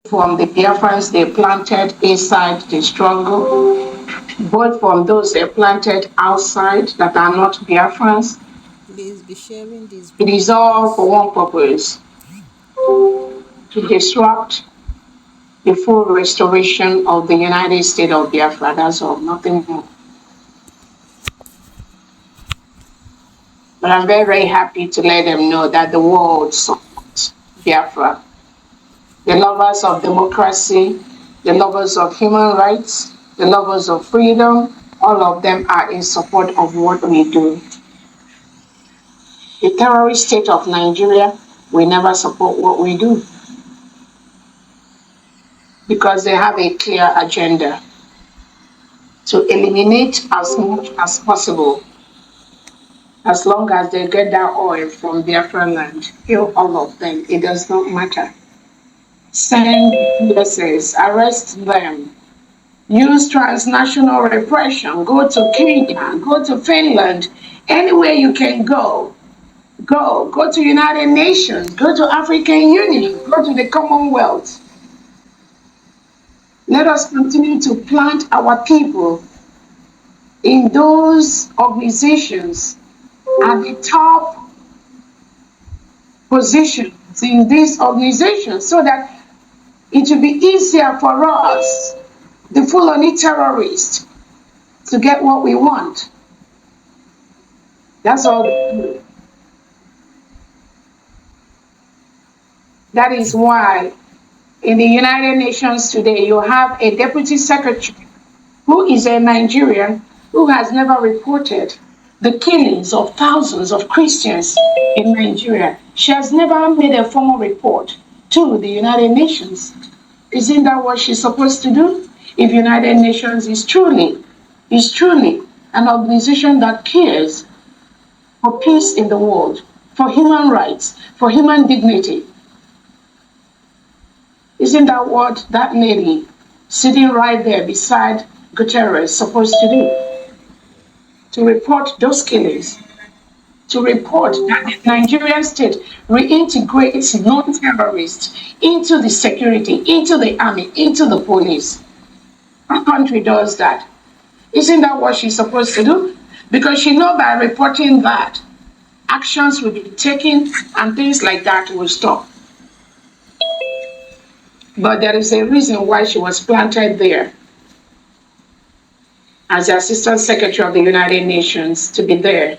from the Biafrans they planted inside the struggle, both from those they planted outside that are not Biafrans. Please be sharing this It video, is all for please. one purpose, to disrupt the full restoration of the United States of Biafra. That's all, nothing more. But I'm very, very happy to let them know that the world supports Biafra. The lovers of democracy, the lovers of human rights, the lovers of freedom, all of them are in support of what we do. The terrorist state of Nigeria will never support what we do because they have a clear agenda to eliminate as much as possible. As long as they get that oil from Biafra land, kill all of them. It does not matter. Send USS, arrest them, use transnational repression, go to Kenya, go to Finland, anywhere you can go. Go to United Nations, go to African Union, go to the Commonwealth. Let us continue to plant our people in those organizations at the top positions in these organizations so that it will be easier for us, the Fulani terrorists, to get what we want. That's all. That is why in the United Nations today, you have a deputy secretary who is a Nigerian who has never reported the killings of thousands of Christians in Nigeria. She has never made a formal report to the United Nations. Isn't that what she's supposed to do? If United Nations is truly an organization that cares for peace in the world, for human rights, for human dignity. Isn't that what that lady sitting right there beside Guterres is supposed to do? To report those killings, to report that the Nigerian state reintegrates non-terrorists into the security, into the army, into the police. Our country does that. Isn't that what she's supposed to do? Because she knows by reporting that, actions will be taken and things like that will stop. But there is a reason why she was planted there as the Assistant Secretary of the United Nations, to be there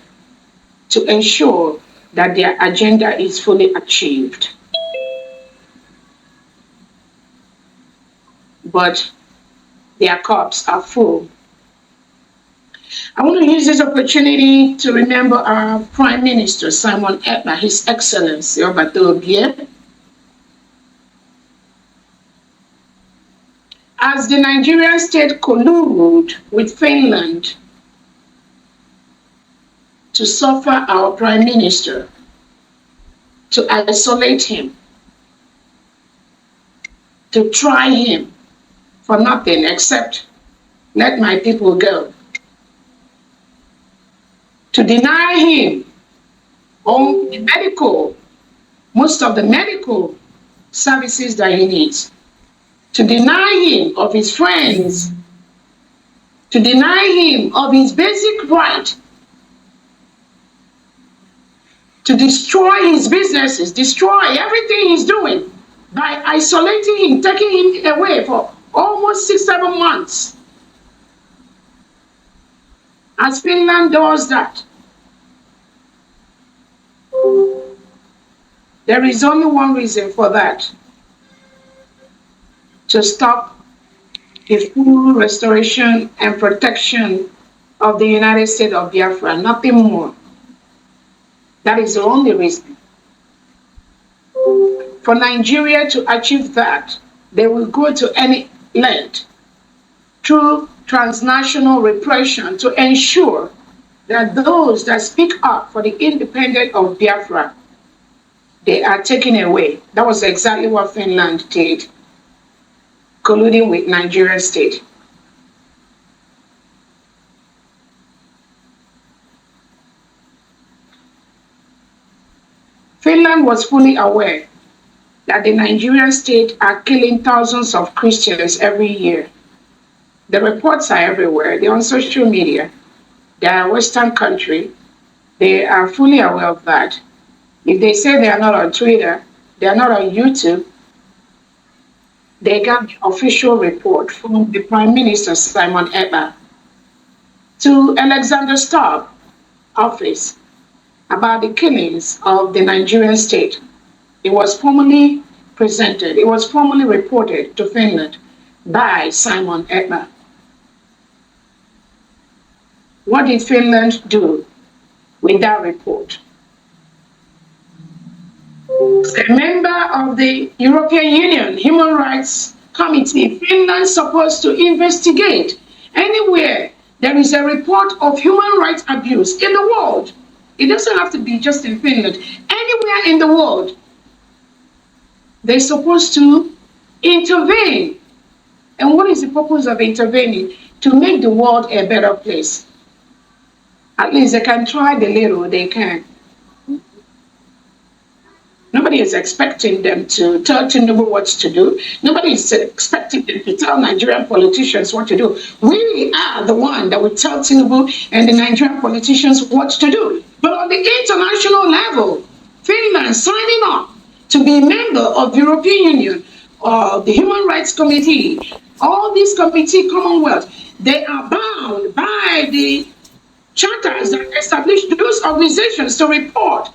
to ensure that their agenda is fully achieved. But their cups are full. I want to use this opportunity to remember our Prime Minister, SimonEkpa, His Excellency Orabueze. As the Nigerian state colluded with Finland to suffer our Prime Minister, to isolate him, to try him for nothing except let my people go, to deny him all the most of the medical services that he needs, to deny him of his friends, to deny him of his basic right, to destroy his businesses, destroy everything he's doing by isolating him, taking him away for almost 6-7 months. As Finland does that, there is only one reason for that: to stop the full restoration and protection of the United States of Biafra, nothing more. That is the only reason. For Nigeria to achieve that, they will go to any length through transnational repression to ensure that those that speak up for the independence of Biafra, they are taken away. That was exactly what Finland did, colluding with Nigerian state. Finland was fully aware that the Nigerian state are killing thousands of Christians every year. The reports are everywhere. They're on social media. They are a Western country. They are fully aware of that. If they say they are not on Twitter, they are not on YouTube, they got the official report from the Prime Minister, SimonEkpa, to Alexander Stubb office about the killings of the Nigerian state. It was formally presented, it was formally reported to Finland by SimonEkpa. What did Finland do with that report? A member of the European Union Human Rights Committee, Finland is supposed to investigate anywhere there is a report of human rights abuse in the world. It doesn't have to be just in Finland. Anywhere in the world, they're supposed to intervene. And what is the purpose of intervening? To make the world a better place. At least they can try the little they can. Nobody is expecting them to tell Tinubu what to do. Nobody is expecting them to tell Nigerian politicians what to do. We are the one that will tell Tinubu and the Nigerian politicians what to do. But on the international level, Finland signing up to be a member of the European Union, the Human Rights Committee, all these committee Commonwealth, they are bound by the charters that establish those organizations to report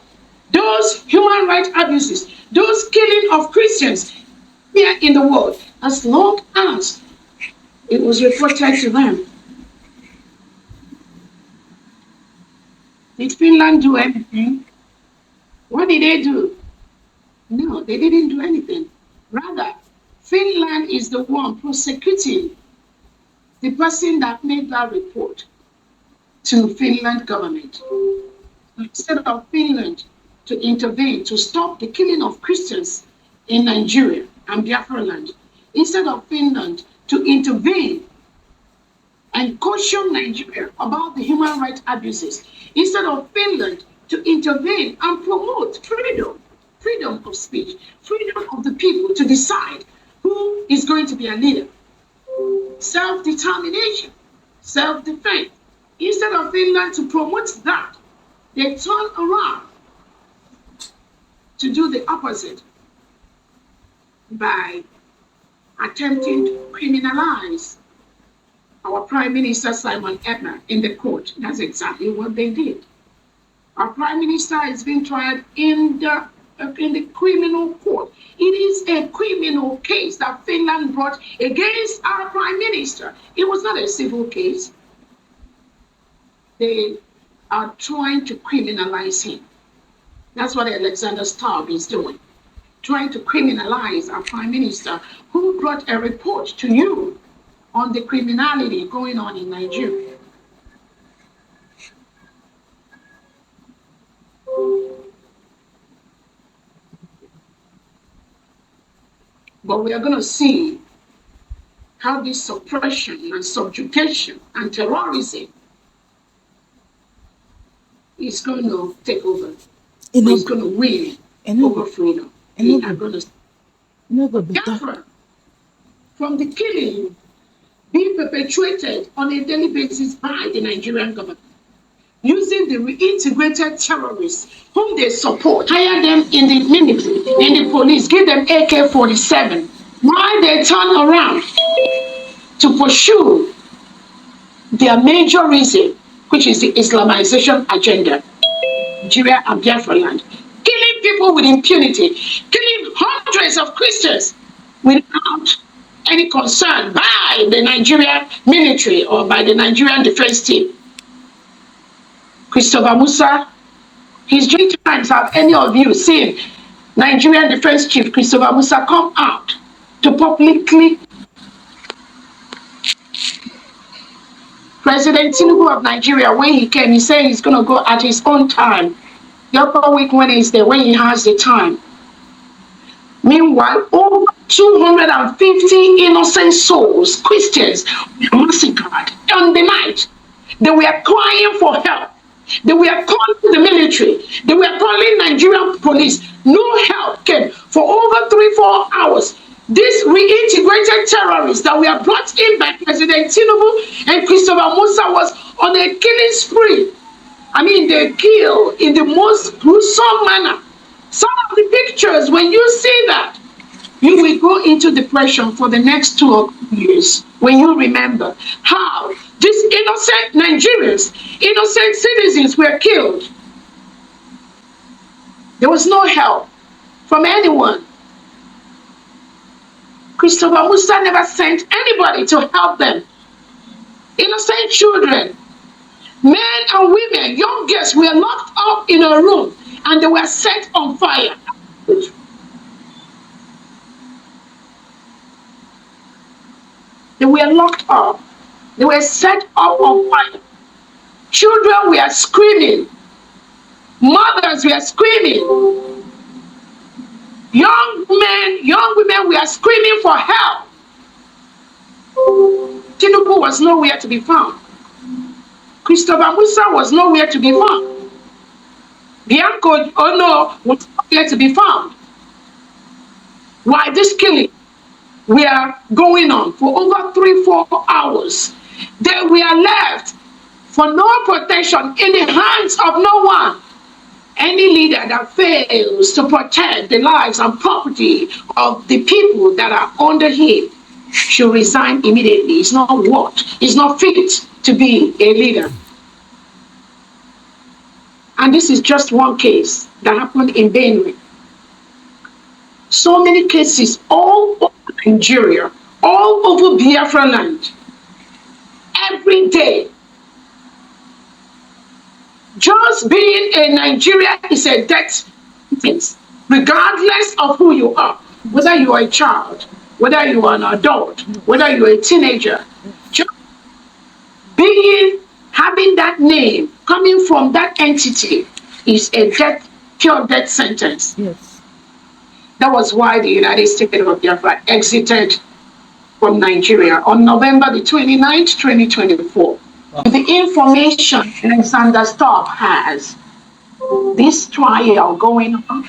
those human rights abuses, those killing of Christians here in the world, as long as it was reported to them. Did Finland do anything? What did they do? No, they didn't do anything. Rather, Finland is the one prosecuting the person that made that report to Finland government. Instead of Finland to intervene to stop the killing of Christians in Nigeria and Biafra land, instead of Finland to intervene and caution Nigeria about the human rights abuses, instead of Finland to intervene and promote freedom of speech, freedom of the people to decide who is going to be a leader, self-determination, self-defense. Instead of Finland to promote that, they turn around to do the opposite by attempting to criminalize our Prime Minister SimonEkpa in the court. That's exactly what they did. Our Prime Minister is being tried in the criminal court. It is a criminal case that Finland brought against our Prime Minister. It was not a civil case. They are trying to criminalize him. That's what Alexander Stubb is doing, trying to criminalize our Prime Minister who brought a report to you on the criminality going on in Nigeria. But we are going to see how this suppression and subjugation and terrorism is going to take over. He's going to win over freedom. They are going to Biafra from the killing being perpetrated on a daily basis by the Nigerian government, using the reintegrated terrorists whom they support, hire them in the military, in the police, give them AK-47, while they turn around to pursue their major reason, which is the Islamization agenda. Nigeria and Biafra land, killing people with impunity, killing hundreds of Christians without any concern by the Nigerian military or by the Nigerian defense team. Christopher Musa, his during times have any of you seen Nigerian defense chief Christopher Musa come out to publicly President Tinubu of Nigeria, when he came, he said he's going to go at his own time. The upper week when he's there, when he has the time. Meanwhile, over 250 innocent souls, Christians, were massacred on the night. They were crying for help. They were calling the military. They were calling Nigerian police. No help came for over 3-4 hours. These reintegrated terrorists that were brought in by President Tinubu and Christopher Musa was on a killing spree. I mean, they kill in the most gruesome manner. Some of the pictures, when you see that, you will go into depression for the next 2 or 3 years when you remember how these innocent Nigerians, innocent citizens were killed. There was no help from anyone. Christopher Musa never sent anybody to help them. Innocent children, men and women, young girls were locked up in a room and they were set on fire. They were locked up. They were set up on fire. Children were screaming. Mothers were screaming. Young men, young women were screaming for help. Tinubu was nowhere to be found. Christopher Musa was nowhere to be found. Bianco Ono was nowhere to be found. Why this killing were going on for over 3-4 hours? They were left for no protection in the hands of no one. Any leader that fails to protect the lives and property of the people that are under him should resign immediately. It's not what? It's not fit to be a leader. And this is just one case that happened in Benue. So many cases all over Nigeria, all over Biafra land, every day. Just being a Nigerian is a death sentence, regardless of who you are, whether you are a child, whether you are an adult, whether you are a teenager. Just having that name coming from that entity is a pure death sentence. Yes. That was why the United States of Biafra exited from Nigeria on November the 29th, 2024. Wow. The information Alexander Stubb has, this trial going on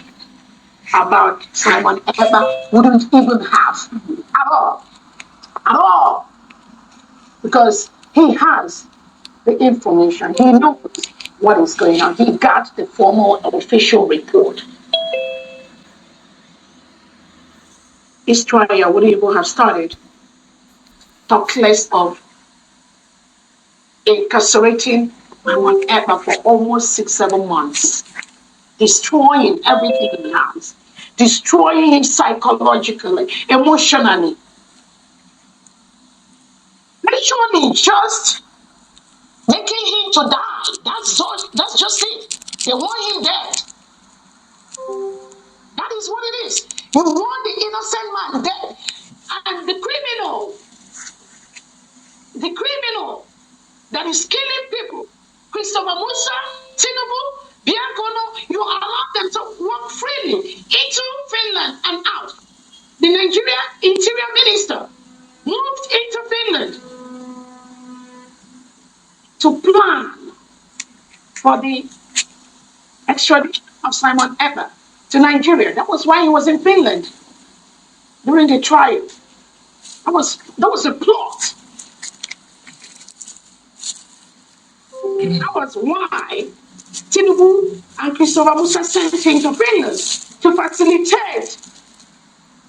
about SimonEkpa wouldn't even have at all, because he has the information. He knows what is going on. He got the formal official report. This trial wouldn't even have started. Talk less of incarcerating SimonEkpa for almost 6-7 months, destroying everything he has, destroying him psychologically, emotionally. Literally just making him to die. That's just it. They want him dead. That is what it is. You want the innocent man dead. And the criminal that is killing people, Christopher Musa, Tinubu, Bianco, you allow them to walk freely into Finland and out. The Nigerian Interior Minister moved into Finland to plan for the extradition of SimonEkpa to Nigeria. That was why he was in Finland during the trial. That was a plot. That was why Tinubu and Christopher Musa sent him to Finland to facilitate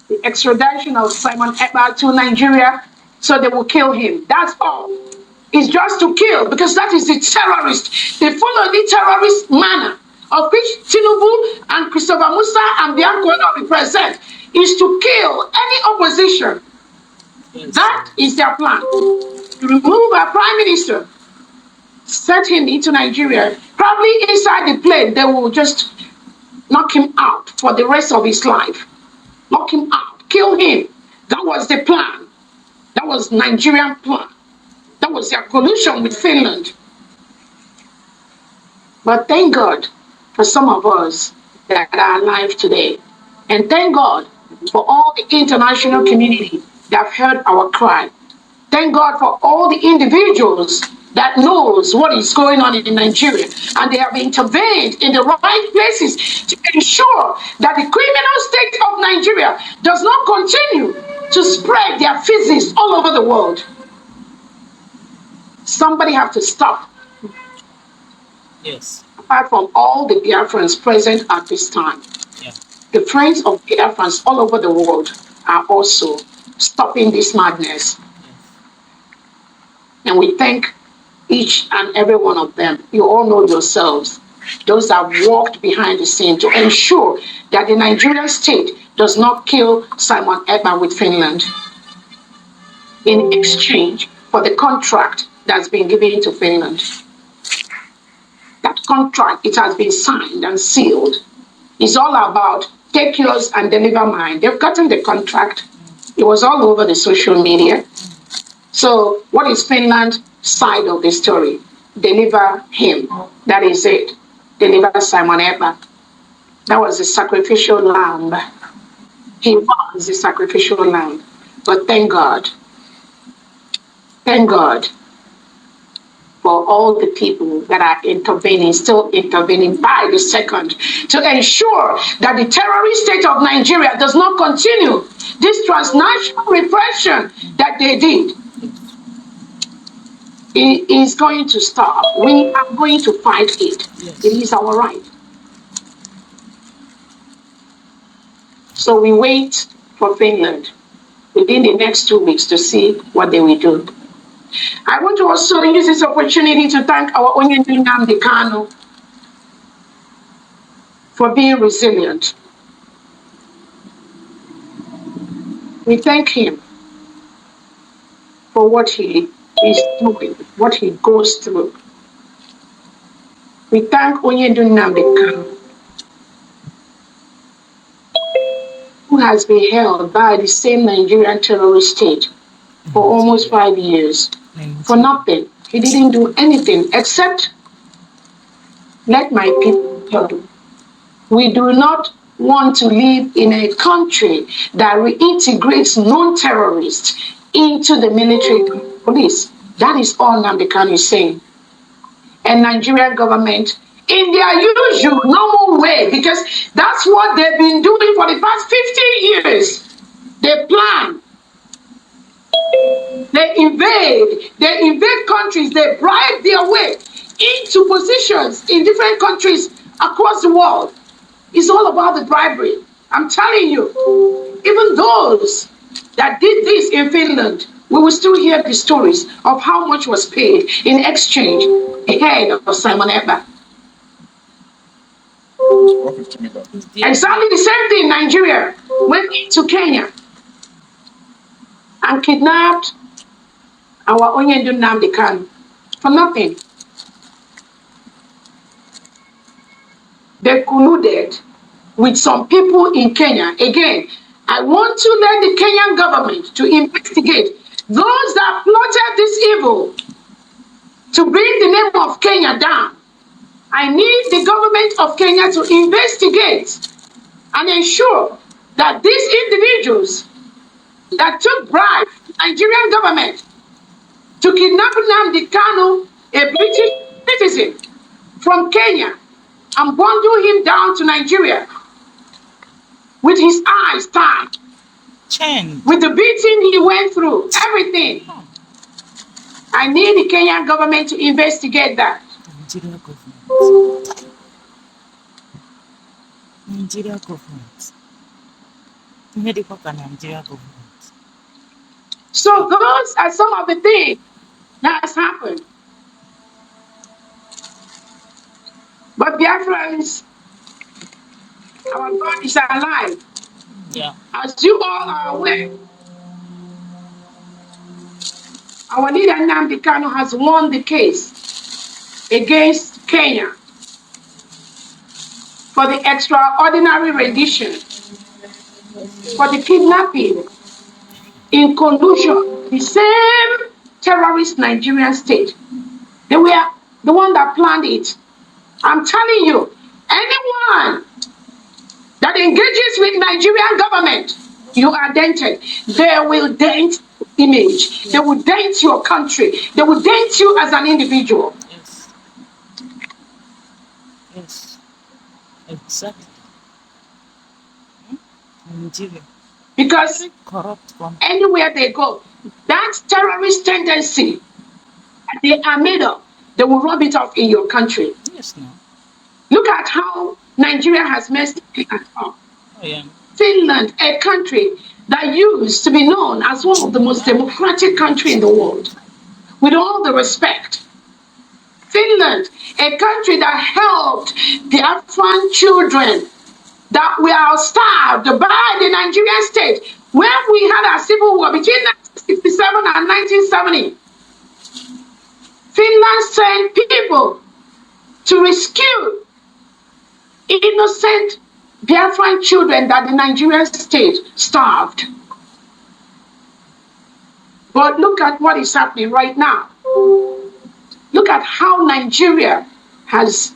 the extradition of SimonEkpa to Nigeria so they will kill him. That's all. It's just to kill, because that is the terrorist. They follow the terrorist manner of which Tinubu and Christopher Musa and Bianco represent, is to kill any opposition. Yes. That is their plan. To remove our prime minister, send him into Nigeria. Probably inside the plane, they will just knock him out for the rest of his life. Knock him out, kill him. That was the plan. That was Nigerian plan. That was their collusion with Finland. But thank God for some of us that are alive today. And thank God for all the international community that have heard our cry. Thank God for all the individuals that knows what is going on in Nigeria, and they have intervened in the right places to ensure that the criminal state of Nigeria does not continue to spread their physics all over the world. Somebody have to stop. Yes. Apart from all the Biafrans present at this time, Yeah. the friends of Biafrans all over the world are also stopping this madness. And we thank each and every one of them. You all know yourselves, those that walked behind the scene to ensure that the Nigerian state does not kill SimonEkpa with Finland in exchange for the contract that's been given to Finland. That contract, it has been signed and sealed. It's all about take yours and deliver mine. They've gotten the contract. It was all over the social media. So what is Finland's side of the story? Deliver him. That is it. Deliver SimonEkpa. That was the sacrificial lamb. He was the sacrificial lamb. But thank God. Thank God for all the people that are intervening, still intervening by the second, to ensure that the terrorist state of Nigeria does not continue this transnational repression that they did. It is going to stop. We are going to fight it. Yes. It is our right. So we wait for Finland within the next 2 weeks to see what they will do. I want to also use this opportunity to thank our Onyendu Nnamdi Kanu for being resilient. We thank him for what he is doing, what he goes through. We thank Onyendu Nnamdi Kanu, who has been held by the same Nigerian terrorist state for almost 5 years for nothing. He didn't do anything except let my people go. We do not want to live in a country that reintegrates non-terrorists into the military police. That is all Nnamdi Kanu is saying. And Nigerian government, in their usual normal way, because that's what they've been doing for the past 50 years. They plan, they invade countries, they bribe their way into positions in different countries across the world. It's all about the bribery. I'm telling you, even those that did this in Finland, we will still hear the stories of how much was paid in exchange ahead of SimonEkpa. Exactly the same thing Nigeria went into Kenya and kidnapped our Onyendu Nnamdi Kanu for nothing. They colluded with some people in Kenya. Again, I want to let the Kenyan government to investigate those that plotted this evil to bring the name of Kenya down. I need the government of Kenya to investigate and ensure that these individuals that took bribes from the Nigerian government to kidnap Nnamdi Kanu, a British citizen from Kenya, and bundle him down to Nigeria with his eyes tied, with the beating he went through, everything. I need the Kenyan government to investigate that. Nigeria government. Nigeria government. Medical Nigeria government. So those are some of the things that has happened. But Biafrans, our God is alive. Yeah. As you all are aware, our leader Nnamdi Kanu has won the case against Kenya for the extraordinary rendition, for the kidnapping in collusion, the same terrorist Nigerian state. They were the one that planned it. I'm telling you, anyone that engages with Nigerian government You are dented. They will dent image. They will dent your country. They will dent you as an individual. Yes. Yes. Exactly. Nigeria. Because Corrupt one. anywhere they go, that terrorist tendency, they are made up. They will rub it off in your country. Yes, no. Look at how Nigeria has messed it up. Oh, yeah. Finland, a country that used to be known as one of the most democratic countries in the world, with all the respect. Finland, a country that helped the Afghan children that were starved by the Nigerian state when we had a civil war between 1967 and 1970. Finland sent people to rescue innocent Biafran children that the Nigerian state starved. But look at what is happening right now. Look at how Nigeria has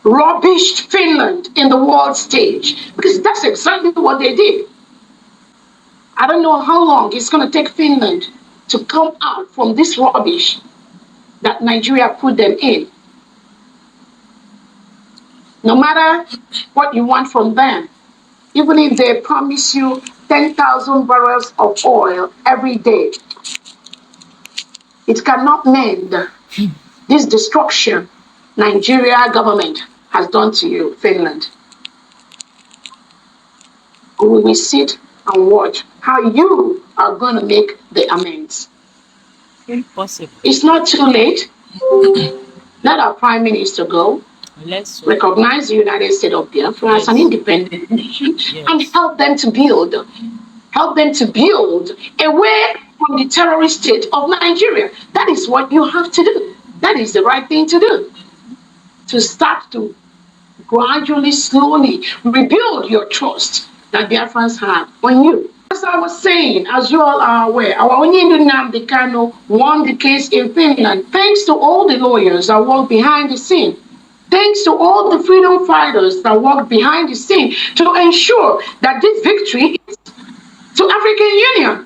rubbished Finland in the world stage, because that's exactly what they did. I don't know how long it's going to take Finland to come out from this rubbish that Nigeria put them in. No matter what you want from them, even if they promise you 10,000 barrels of oil every day, it cannot mend this destruction Nigeria government has done to you, Finland. We will sit and watch how you are going to make the amends. Impossible. It's not too late. Let our Prime Minister go. Let's recognize the United States of Biafra as an independent nation and help them to build away from the terrorist state of Nigeria. That is what you have to do. That is the right thing to do. To start to gradually, slowly rebuild your trust that Biafrans have on you. As I was saying, as you all are aware, our Onyindu Nnamdi Kanu won the case in Finland thanks to all the lawyers that work behind the scene. Thanks to all the freedom fighters that work behind the scene to ensure that this victory is to African Union.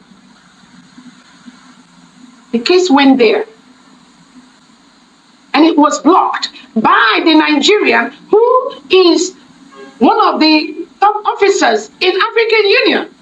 The case went there. And it was blocked by the Nigerian who is one of the top officers in African Union.